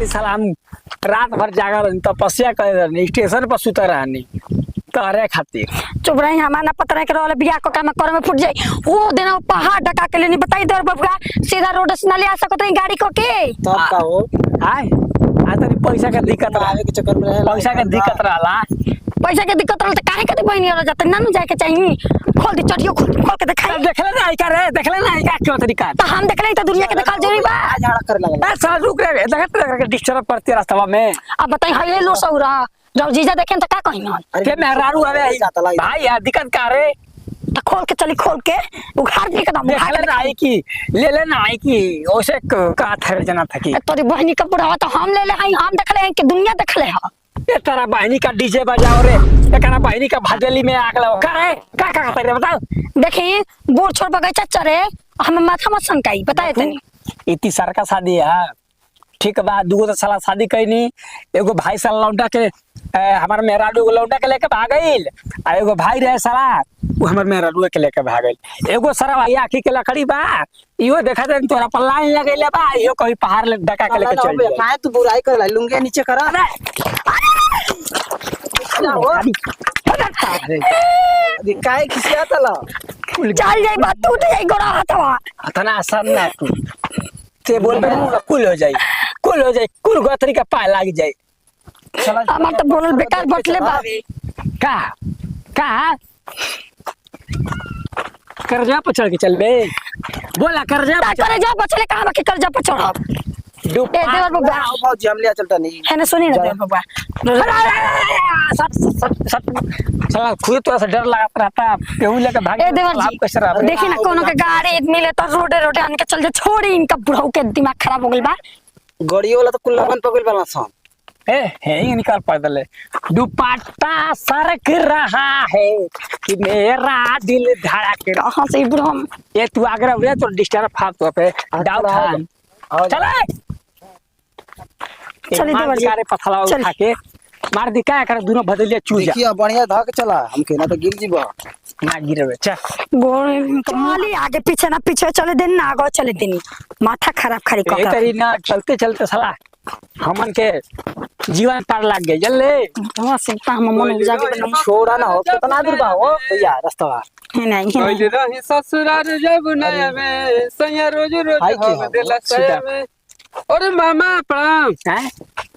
खातिर सलाम रात भर जागा रहनी तपस्या करे रहनी स्टेशन पर सुता रहनी तहरे खातिर। चुप रही हमारा ना पता नहीं के रोले बियाह को काम कर में फुट जाई वो दिन पहाड़ ढका के लेनी बताई दे बबुआ सीधा रोड से ना ले आ सकत रही गाड़ी को के तब का हो आय आ तनी पैसा के दिक्कत आवे के चक्कर में रहेला पैसा के दिक्कत रहला पैसा के दिक्कत रहल त काहे के बहनी वाला जात ना जाए के चाहिए खोल दी चटियो खोल के दिखाई देखले ना का रे देखले ना का क्यों तरीका तो हम देखले त दुनिया के दिखाल जरूरी बा झाड़ा करे लगल बस रुक रे देखत डिस्टर्ब करते रास्ता में अब बताई हये लो सौरा जब जीजा देखें तो का कहिन के मेहरारू आवे भाई यार दिक्कत का रे तो खोल के चली खोल के उखाड़ के एकदम देखले ना आई की ले ले ना आई की ओसे का थर जना थकी तोरी बहनी का बुढ़ावा तो हम ले ले हई हम देखले हैं कि दुनिया देखले है ये तेरा बहनी का डीजे बजाओ रे ये कहना बहनी का भादेली में आग लगाओ करे का करते रे बताओ देखी बूढ़ छोड़ बगैचा चरे हमें माथा मत सनकाई बताए तनी इतनी सार का शादी है ठीक बा दूगो तो साला शादी कैनी एगो भाई साला लौंडा के हमार मेहरारू को लौंडा के लेके भाग गइल आ एगो भाई रहे साला वो हमार मेहरारू के लेके भाग गइल एगो सारा भाई आखी के लकड़ी बा इहो देखा दे तोरा पर लाइन लगैले बा इहो कहीं पहाड़ ले डका के लेके चल जाए काहे तू बुराई कर लुंगे नीचे करा अरे काहे खिसिया तला चल जाई बात टूट जाई गोड़ा हाथवा इतना आसान ना तू ते बोल बे कुल हो जाई कुल गथरी का पाय लाग जाई चला हमार तो बोलल बेकार बटले बावे का का कर्जा पर चढ़ के चल बे बोला कर्जा का करे जा बचले कहां बाकी कर्जा पर चढ़ब डूब ए देवर बबुआ बहुत जमलिया चलता नहीं है ना सुनी ना देवर बबुआ साला खुद तो ऐसा डर लगा रहता केहू लेके भाग ए देवर जी कैसे रहा देखी ना कोनो के गाड़ी मिले तो रोडे रोडे आन के चल जा छोड़ी इनका बुढ़ऊ के दिमाग खराब हो गइल बा गड़ियो वाला तो कुल्लावन पकड़ वाला सन ये निकाल पैदल है दुपट्टा सरक रहा है कि मेरा दिल धड़क रहा कहां से बुढ़ऊ ये तू आगरा हुए तो डिस्टर्ब फाप तो पे डाउट है चले चले देवर जी गारे पथला उठा के मार दी का कर दोनों बदलिया चूजा देखिए बढ़िया धा के चला हमके ना तो गिर जीबा ना गिरवे चल कमाली आगे पीछे ना पीछे चले दिन ना आगे चले दिन माथा खराब खरी ये कर तरी ना चलते चलते साला हमन के जीवन पार लग गए जल्ले वहां से हम मन उजा के बनम छोड़ा ना हो कितना दूर बा हो भैया रास्ता है नहीं है ओइले रही ससुराल जब नया में सैया रोज रोज आई के हो देला सया में अरे मामा प्रणाम हैं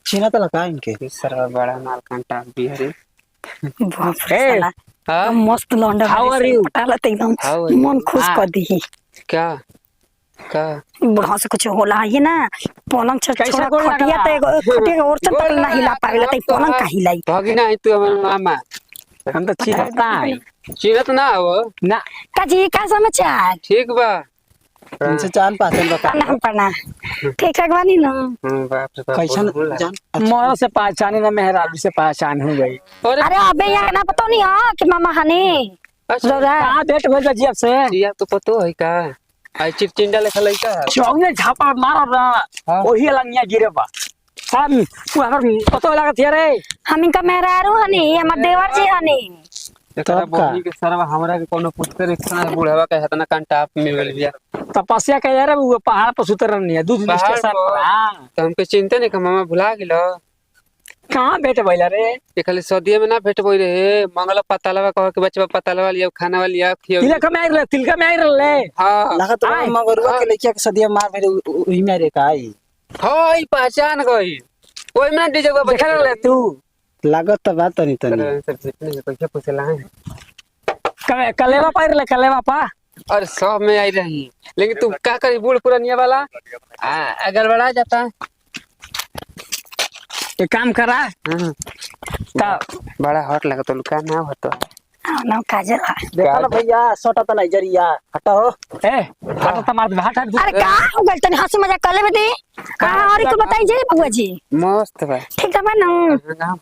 छीना तो लगा इनके सरवा बड़ा माल कांटा बिहारी बाप रे साला हां मस्त लौंडा How are you? पटाला त एकदम How are you? मन खुश कर दी क्या क्या बुढ़ा से कुछ होला है ना पलंग कैसे छोड़ा गोड़ लगा? खटिया त खटिया और से तक ना हिला पावेला त पलंग का हिलाई भागिना है तू हमर मामा हम तो चिढ़ता है चिरत ना हो ना काजी का समाचार ठीक बा इनसे जान पहचान बता प्रणाम प्रणाम ठीक है बानी ना बाप रे बाप कैसन बोला। जान मोर से पहचाने ना मेहराबी से पहचान हो गई अरे अबे यहाँ ना पता नहीं हां कि मामा हने अच्छा रौरा कहाँ भेंट भइल बा जीप से या तो पतो है का आई चिपचिंडा लेखा लइका चौने झापा मारब ना हाँ। वही लंगिया गिरे बा हम तू हमर पतो लागत है रे हम इनका मेहरारू हनी हमर देवर जी हनी एकरा तब का? बोली के सरवा हमरा के कोनो पुत्र रिक्शा बुढ़ावा के हतना कांटा आप मिल गेल बिया तपस्या के यार वो पहाड़ पर सुतर रहनी है दूध पहाड़ स्टेशन पर? पर हां तो हमके चिंता नहीं का मामा भुला गेलो कहाँ भेंट भइल रे ये खाली सदिया में ना भेट बोई रहे मंगल पतालवा कह के बचवा पतालवा लिया खाना वाला लिया खियो तिलका में आई रहले हां लगा तो आए। मगरुआ के लेके सदिया मार मेरे वही मेरे का आई हाय पहचान गई ओई में डीजे को देखा रहले तू लागत तो बात तनी तनी सब जितने के पैसा पूछला है कलेवा पाई रहले कलेवा पा और सब में आई रही लेकिन तू क्या करी बूढ़ पुरानिया वाला अगर बढ़ा जाता एक काम करा ता बड़ा हॉट लगा तो लुका ना होता ना काजल देखा ना भैया सोटा तो नहीं जरिया हटा हो ए हाथ त मार हाथ अरे का हो गइल तनी हंसी मजाक कर लेबे दी हां और को बताई जे बबुआ जी मस्त बा ठीक है बा ना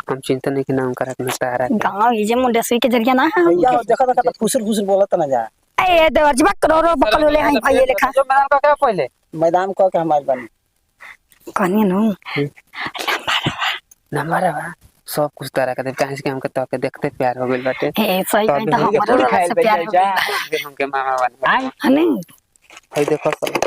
हम चिंता नहीं कि नाम करत में तारा गांव ई जे मुंडे सुई के जरिया ना है भैया देखा देखा फुसर फुसर बोलत ना जा ए देवर जी बा करोड़ो बकलो ले हई भाई लेखा जो मैदान का क्या पहले मैदान कह के हमारे बनी कनी नु नंबर बा सब कुछ तारा के कहीं से हमके तो के देखते प्यार हो गइल बाटे ए सही कहीं तो हमारा थोड़ी वाला खाइल से बन प्यार हो जा गइल हमके मामा बन आई हने है देखो सब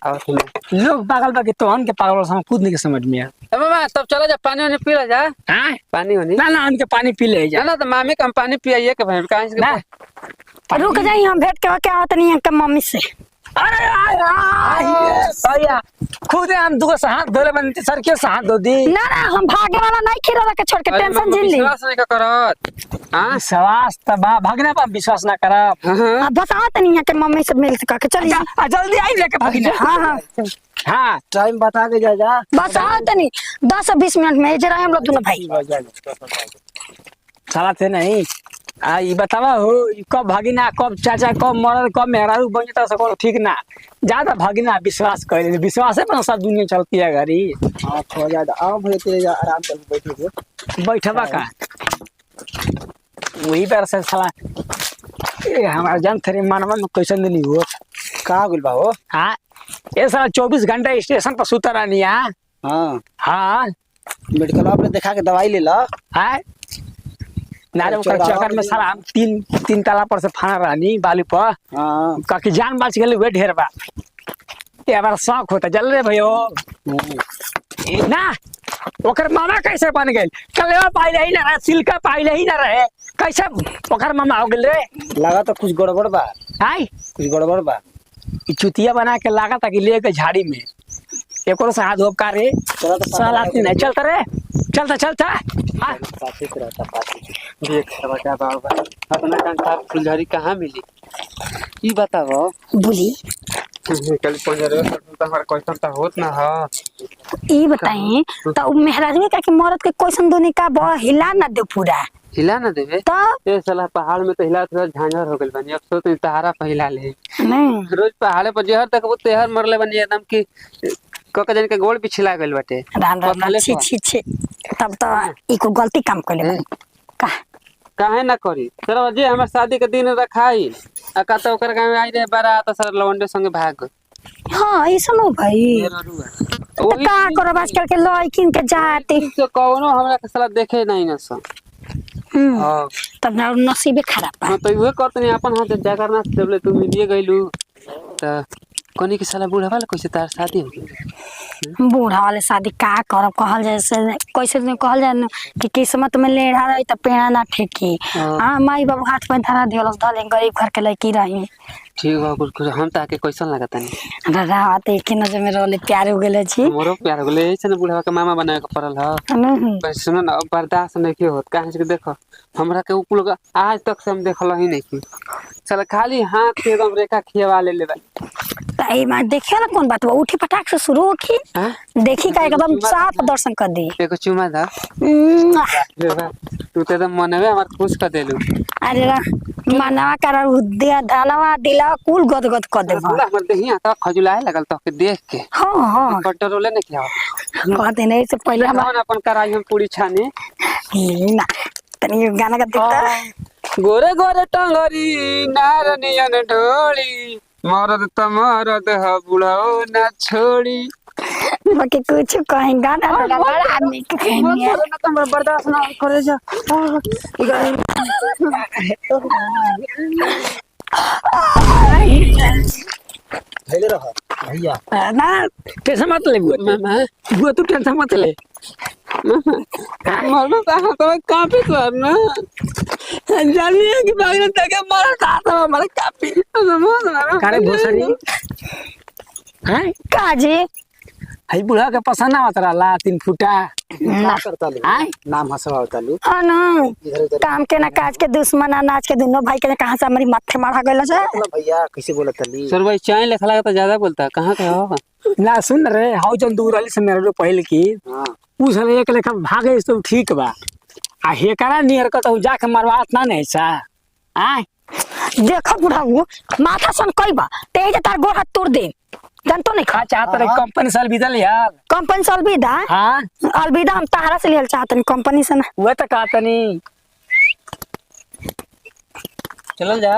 और सुनो लोग पागल बा के तोहन के पागल हम खुद नहीं के समझ में आ ए मामा तब चला जा पानी वानी पी ला जा हाँ पानी होनी ना ना उनके पानी पी ले जा ना ना तो मामी का हम पानी पियाइए के भाई कहाँ से ना रुक जाइए हम भेंट के क्या होता नहीं है मम्मी से। अरे भैया खुद हम दुगो से हाथ धोले बनते सर के से हाथ धो दी ना ना हम भागे वाला नहीं खीरा के छोड़ के अरे टेंशन मामा, झेल ली। विश्वास नहीं का करत हाँ विश्वास तबा भागने पर विश्वास ना करब हाँ बस आता नहीं है कि मम्मी से मिल सका के चलिए। जल्दी आई लेके भागने हाँ हाँ हाँ टाइम बता के जा बस आता नहीं 10 से 20 मिनट में जरा हम लोग दोनों भाई। साला थे नहीं ये बतावा हो ई कब भागिना कब चाचा कब मरद कब मेहरारू बन जाता सको ठीक ना ज्यादा भागिना विश्वास कर विश्वास है पर सब दुनिया चलती है घरी हाँ थोड़ा ज्यादा आओ भैया तेरे जा आराम से बैठे बैठबा का वही पर से साला हमारा जान थे मानवा में कैसन नहीं हो कहाँ गुल बाबू हाँ ये साला 24 घंटा स्टेशन पर सुता रहनी है हाँ हाँ मेडिकल आपने दिखा के दवाई ले ला है नारे ओकर चक्कर में साला हम तीन ताला पर से फाना रहनी बालू पर हाँ काकी जान बच गई वे ढेर बा ये हमारा शौक होता जल रे भयो ना ओकर मामा कैसे बन गए कलेवा पाइले ही ना रहे सिल्का पाइले ही ना रहे कैसे ओकर मामा हो गेल रे लगा तो कुछ गड़बड़ बा हाय कुछ गड़बड़ बा ई चुतिया बना के लागा ताकि ले के झाड़ी में एको से हाथ धोप का रे चला तो साला नहीं चलता रे चलता हाँ पासी से रहता पासी देख बता बाबा अपना कंठा फुलझड़ी कहाँ मिली ई बताओ बोली कल पंजरे तो हमारा क्वेश्चन तो होत ना हा ये बताइए तो मेहराज का कि मरद के क्वेश्चन दोने का हिला ना दे पूरा हिला ना देवे तो ये साला पहाड़ में तो हिला थोड़ा झांझर हो गइल बनी अब सो तो तहारा पहिला ले नहीं रोज पहाड़े पर जहर तक वो तेहर मरले बनी एकदम की कक जन के गोड़ पिछला गइल बाटे राम राम पथले छी पर। छी छी तब तो इको गलती काम कर ले का काहे ना करी चलो जे हमर शादी के दिन रखाई आ का तो ओकर गांव आई रहे बारात सर लवंडे संगे भाग गइल। हाँ ऐसा नो भाई तो ओही का करो आजकल के लड़किन के जाते से कौनो हमरा के साला देखे नहीं ना सन हां तब ना नसीबे खराब बा। हां तो इहे करतनी अपन हाथ जगन्नाथ देवले तू मिलिए गइलू त कोनी के साला बूढ़ा वाला कैसे तार शादी हो गई बूढ़ा वाले शादी का करब कहल जैसे कैसे नहीं कहल जाए न कि किस्मत में लेढ़ा रही तो पेड़ा ना ठेकी हाँ माई बाबू हाथ में धरा दियलस धले गरीब घर के लड़की रही ठीक बा कुछ हम ताके कैसन लागत नहीं रात एक नजर में रहले प्यार हो गेले छी मोरो प्यार हो गेले ऐसे न बूढ़ा के मामा बनाए के पड़ल ह नहीं पर सुनो ना अब बर्दाश्त नहीं के होत काहे से देखो हमरा के उ लोग आज तक से हम देखल ही नहीं की चल खाली हाथ से एकदम रेखा खियावा ले लेबा ताई मां देखियो ना कौन बात बा उठी पटाख से शुरू होखी हां देखी का एकदम साफ दर्शन कर दी एको चुमा दा रे बा तू ते एकदम मनवे हमर खुश कर देलू अरे रा मानवा कर उद्या दानवा दिला कुल गदगद कर देबा पूरा हमर देहिया त खजुलाए लगल तो के देख के हां हां कटरोले नहीं खियावा कहते नहीं से पहले हम हम अपन कराई हम पूरी छाने ना तनी गाना का देखता गोरे गोरे टंगरी नारनियन ढोली मरद त मरद ह बुढ़ाओ ना छोड़ी बाकी कुछ कहीं गाना लगा बड़ा आदमी के कहनी है ना त हमरा बर्दाश्त ना करे जा धैले रह भैया ना टेंशन मत ले मामा बुआ तू टेंशन मत ले मरलो कहाँ तो काफी करना जानिए कि भागने तक मारा था तो हमारे काफी कारे भोसरी हैं काजी हई बुढ़ा के पसंद ना होत रहला 3 फुटा ना करता लू हैं नाम हंसवा होता लू हाँ ना इधर उधर काम के ना काज के दुश्मन अनाज के दोनों भाई के कहाँ से हमारी माथे मारा गया से भैया कैसे बोलत ली सर भाई चाय लिखला तो ज्यादा बोलता कहाँ का हो ना सुन रे हाउ जन दूर वाली से मेरे लो पहले की हां उस एक लेखा भागे तो ठीक बा आ हेकरा नियर का तो जाके मरवात ना नहीं सा आय देखो बुढ़ा वो माथा सन कई बा तेज तार गोड़ हाथ तोड़ दे जानतो नहीं खा खा चाहत रे कंपनी से अलविदा यार कंपनी से अलविदा हां अलविदा हम तारा से लियल चाहतनी कंपनी से ना वो तो कहतनी चलल जा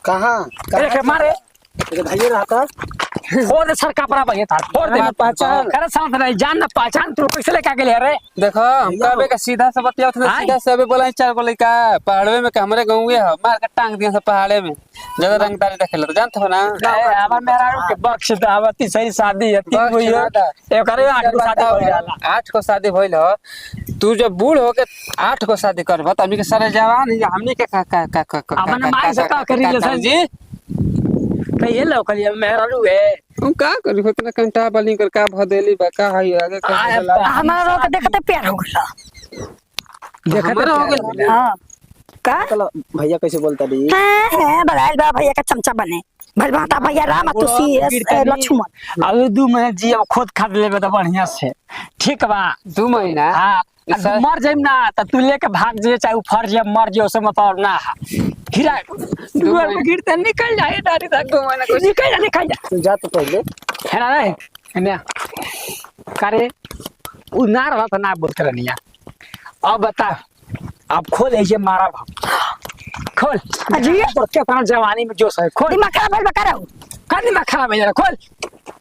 कहां अरे के मारे तेरे भाई रहता फोड़ दे सर कपड़ा भैया था फोड़ दे हमार पहचान। अरे साथ नहीं जान ना पहचान तू कैसे लेके गेले रे देखो हम कबे का सीधा से बतिया थे आय। सीधा से अबे बोला चार बोले का पहाड़वे में हमरे गाँव है मार के टांग दिया सब पहाड़े में ज्यादा रंगदारी देखेला तो जानत हो ना हमार मेरा के बख्श दावती सही शादी है तीन बख्श हुई है दादा। एक करे 8 को शादी हो जाला 8 को शादी भइल ह तू जब बूढ़ हो के 8 को शादी करब त हमनी के सारे जवान ही हमनी के का अपन माई से का करी ले जी कहिए लो कलिए मेरा रुए हम का करी उतना कंटा बलिंग कर का भदेली बा का है आगे का आय भदेला। बा। हमारा रोक देखते प्यार हो गया हमारा हो गेल हाँ का चलो भैया कैसे बोलता दी है बड़ाइल बा भैया का चमचा बने भल बाता भैया राम तू सी लक्ष्मण अब 2 महीने जी अब खुद खाद लेबे तो बढ़िया से ठीक बा 2 महीना हाँ सर- मर जाइम ना त तू लेके भाग जे चाहे उ फर जे मर जे उससे मतलब ना है गिरा दुआर पे गिरते निकल जाए दादी तक 2 महीना कुछ निकल जा तू जा तो पहले है ना रे है करे उ ना रहा तो ना बोल करनिया अब बता अब खोल ऐसे मारा भाव खोल अजी तो क्या अपना जवानी में जोश है खोल दिमाग खराब है बका रहो कर दिमाग खराब है जरा खोल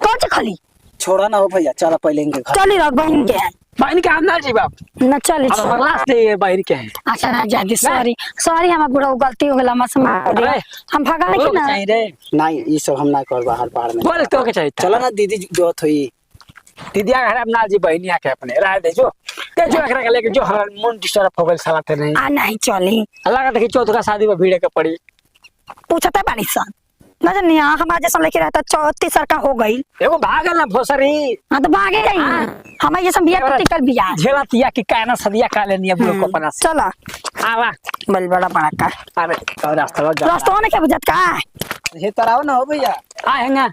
कौन से खली छोड़ा ना हो भैया चला पहले इनके घर चली रख बहन के बहन के अंदर जी बाप न चली अब लास्ट डे बहन के हैं अच्छा ना जादी सॉरी सॉरी हमारा बुढ़ा गलती हो गला मस अरे, हम भगा नहीं बोल ना चाहिए रे नहीं ये सब हम ना कर बाहर बाहर में बोल तो के चाहिए चलो ना दीदी जो थी दीदिया घर अपना जी बहनिया के अपने राय दे जो ते जो एकरा के लेके जो हर मन डिस्टर्ब हो गइल साला ते नहीं आ नहीं चली अल्लाह का देखी चौथ का शादी में भीड़ के पड़ी पूछते बाड़ी सन न जानी हमारा जैसा लेके रहता 34 साल का हो गई एगो भागल ना भोसरी हाँ तो भागे जाई हमारे जैसा बिया एबार- टिकल बिया झेला तिया की काना सदिया का लेनी बुलो को अपना से चला आवा बल बड़ा बड़ा का अरे और रास्ता जा रास्ता ने क्या बुझत का हे तराव ना हो भैया आएंगे